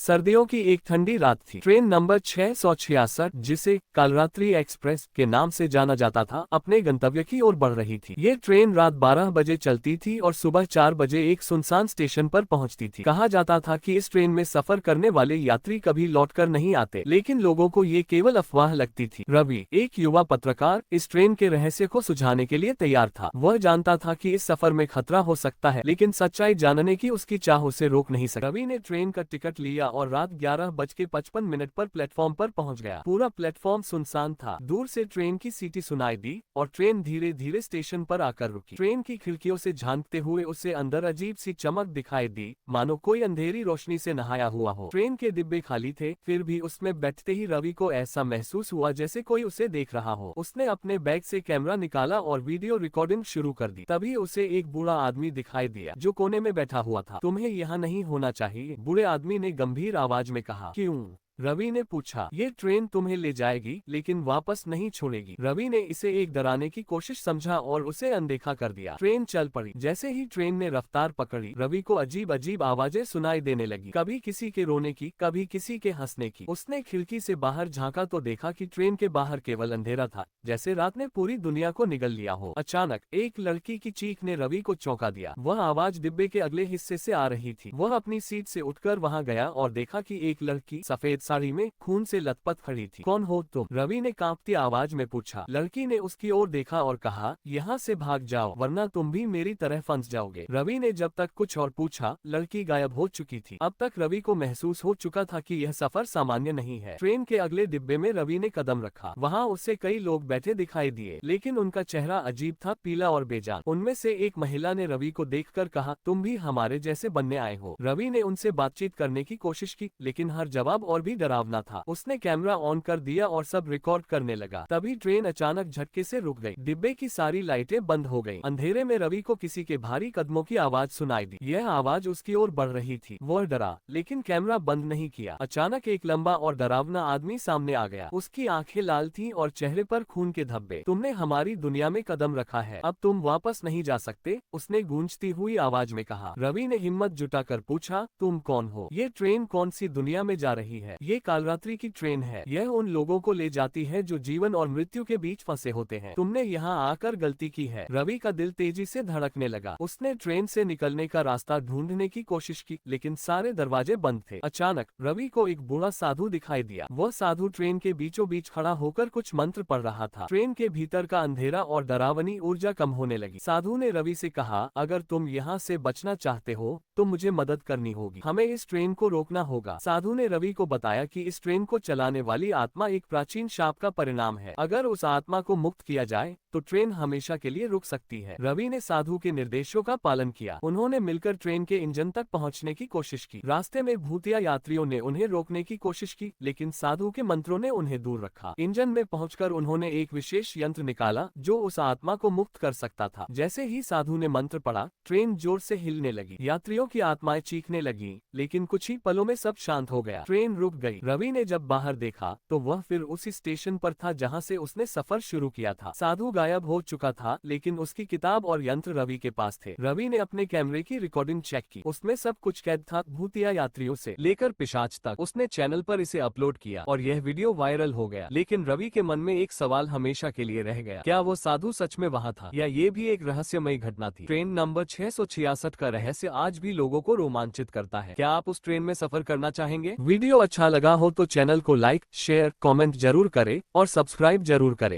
सर्दियों की एक ठंडी रात थी। ट्रेन नंबर 666, जिसे कालरात्रि एक्सप्रेस के नाम से जाना जाता था, अपने गंतव्य की ओर बढ़ रही थी। ये ट्रेन रात 12 बजे चलती थी और सुबह 4 बजे एक सुनसान स्टेशन पर पहुंचती थी। कहा जाता था कि इस ट्रेन में सफर करने वाले यात्री कभी लौटकर नहीं आते, लेकिन लोगों को ये केवल अफवाह लगती थी। रवि, एक युवा पत्रकार, इस ट्रेन के रहस्य को सुझाने के लिए तैयार था। वह जानता था कि इस सफर में खतरा हो सकता है, लेकिन सच्चाई जानने की उसकी चाह उसे रोक नहीं सकी। रवि ने ट्रेन का टिकट लिया और रात 11:55 पर प्लेटफॉर्म पर पहुंच गया। पूरा प्लेटफॉर्म सुनसान था। दूर से ट्रेन की सीटी सुनाई दी और ट्रेन धीरे धीरे स्टेशन पर आकर रुकी। ट्रेन की खिड़कियों से झांकते हुए उसे अंदर अजीब सी चमक दिखाई दी, मानो कोई अंधेरी रोशनी से नहाया हुआ हो। ट्रेन के डिब्बे खाली थे, फिर भी उसमें बैठते ही रवि को ऐसा महसूस हुआ जैसे कोई उसे देख रहा हो। उसने अपने बैग से कैमरा निकाला और वीडियो रिकॉर्डिंग शुरू कर दी। तभी उसे एक बूढ़ा आदमी दिखाई दिया जो कोने में बैठा हुआ था। तुम्हें यहाँ नहीं होना चाहिए, बूढ़े आदमी ने गंभीर आवाज में कहा। क्यों? रवि ने पूछा। ये ट्रेन तुम्हें ले जाएगी, लेकिन वापस नहीं छोड़ेगी। रवि ने इसे एक डराने की कोशिश समझा और उसे अनदेखा कर दिया। ट्रेन चल पड़ी। जैसे ही ट्रेन ने रफ्तार पकड़ी, रवि को अजीब अजीब आवाजें सुनाई देने लगी, कभी किसी के रोने की, कभी किसी के हंसने की। उसने खिड़की से बाहर झांका तो देखा कि ट्रेन के बाहर केवल अंधेरा था, जैसे रात ने पूरी दुनिया को निगल लिया हो। अचानक एक लड़की की चीख ने रवि को चौंका दिया। वह आवाज डिब्बे के अगले हिस्से से आ रही थी। वह अपनी सीट से उठकर वहां गया और देखा कि एक लड़की सफेद साड़ी में खून से लथपथ खड़ी थी। कौन हो तुम? रवि ने कांपती आवाज में पूछा। लड़की ने उसकी ओर देखा और कहा, यहाँ से भाग जाओ, वरना तुम भी मेरी तरह फंस जाओगे। रवि ने जब तक कुछ और पूछा, लड़की गायब हो चुकी थी। अब तक रवि को महसूस हो चुका था कि यह सफर सामान्य नहीं है। ट्रेन के अगले डिब्बे में रवि ने कदम रखा। वहाँ उसे कई लोग बैठे दिखाई दिए, लेकिन उनका चेहरा अजीब था, पीला और बेजान। उनमें से एक महिला ने रवि को देखकर कहा, तुम भी हमारे जैसे बनने आए हो। रवि ने उनसे बातचीत करने की कोशिश की, लेकिन हर जवाब और भी डरावना था। उसने कैमरा ऑन कर दिया और सब रिकॉर्ड करने लगा। तभी ट्रेन अचानक झटके से रुक गई। डिब्बे की सारी लाइटें बंद हो गईं। अंधेरे में रवि को किसी के भारी कदमों की आवाज सुनाई दी। यह आवाज उसकी ओर बढ़ रही थी। वह डरा, लेकिन कैमरा बंद नहीं किया। अचानक एक लंबा और डरावना आदमी सामने आ गया। उसकी आंखें लाल थीं और चेहरे पर खून के धब्बे। तुमने हमारी दुनिया में कदम रखा है, अब तुम वापस नहीं जा सकते, उसने गूंजती हुई आवाज में कहा। रवि ने हिम्मत जुटाकर पूछा, तुम कौन हो? ये ट्रेन कौन सी दुनिया में जा रही है? ये कालरात्रि की ट्रेन है। यह उन लोगों को ले जाती है जो जीवन और मृत्यु के बीच फंसे होते हैं। तुमने यहाँ आकर गलती की है। रवि का दिल तेजी से धड़कने लगा। उसने ट्रेन से निकलने का रास्ता ढूंढने की कोशिश की, लेकिन सारे दरवाजे बंद थे। अचानक रवि को एक बूढ़ा साधु दिखाई दिया। वह साधु ट्रेन के बीचों बीच खड़ा होकर कुछ मंत्र पढ़ रहा था। ट्रेन के भीतर का अंधेरा और डरावनी ऊर्जा कम होने लगी। साधु ने रवि से कहा, अगर तुम यहाँ से बचना चाहते हो तो मुझे मदद करनी होगी। हमें इस ट्रेन को रोकना होगा। साधु ने रवि को बताया कि इस ट्रेन को चलाने वाली आत्मा एक प्राचीन शाप का परिणाम है। अगर उस आत्मा को मुक्त किया जाए तो ट्रेन हमेशा के लिए रुक सकती है। रवि ने साधु के निर्देशों का पालन किया। उन्होंने मिलकर ट्रेन के इंजन तक पहुंचने की कोशिश की। रास्ते में भूतिया यात्रियों ने उन्हें रोकने की कोशिश की, लेकिन साधु के मंत्रों ने उन्हें दूर रखा। इंजन में पहुंचकर उन्होंने एक विशेष यंत्र निकाला जो उस आत्मा को मुक्त कर सकता था। जैसे ही साधु ने मंत्र पढ़ा, ट्रेन जोर से हिलने लगी। यात्रियों की आत्माएं चीखने लगी, लेकिन कुछ ही पलों में सब शांत हो गया। ट्रेन रुक गई। रवि ने जब बाहर देखा तो वह फिर उसी स्टेशन पर था जहां से उसने सफर शुरू किया था। साधु गायब हो चुका था, लेकिन उसकी किताब और यंत्र रवि के पास थे। रवि ने अपने कैमरे की रिकॉर्डिंग चेक की। उसमें सब कुछ कैद था, भूतिया यात्रियों से लेकर पिशाच तक। उसने चैनल पर इसे अपलोड किया और यह वीडियो वायरल हो गया। लेकिन रवि के मन में एक सवाल हमेशा के लिए रह गया, क्या वो साधु सच में वहाँ था, या ये भी एक रहस्यमयी घटना थी? ट्रेन नंबर 666 का रहस्य आज भी लोगों को रोमांचित करता है। क्या आप उस ट्रेन में सफर करना चाहेंगे? वीडियो अच्छा लगा हो तो चैनल को लाइक, शेयर, कमेंट जरूर करें और सब्सक्राइब जरूर करें।